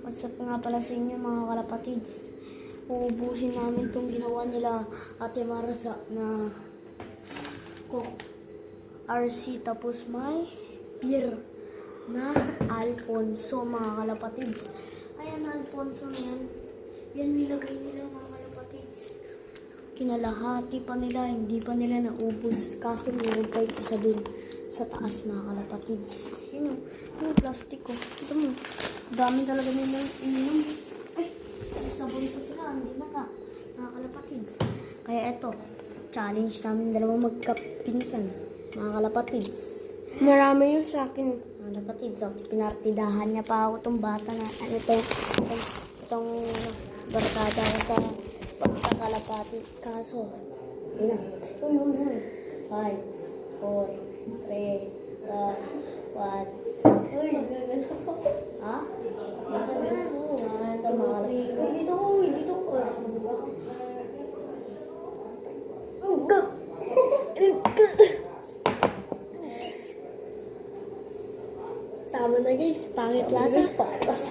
What's up nga pala sa inyo mga kalapatids? Uubusin namin itong ginawa nila Ate Marza na Coke RC tapos may beer na Alfonso mga kalapatids. Ayan Alfonso na yan. Yan nilagay nila mga kalapatids. Kinalahati pa nila, hindi pa nila naubos. Kaso meron pa isa dun sa taas mga kalapatids. Yun yung plastic ko. Ito mo. Dami talaga nilang ininom. Ay, sabon pa sila. Hindi na ka. Mga kalapatids. Kaya ito, challenge namin dalawang magkapinsan. Mga kalapatids. Marami yung sa akin. Mga kalapatids, pinartidahan niya pa ako itong bata na, itong barkada ko sa pagkakalapati. Kaso, yun na. 5, 4, 3, 1. Uy, ha? Nakagano. Ito mga kalapatids. Uy, dito ko. Dito ko. Sumaduga ko. Tama na guys, pangit lasa. Patas.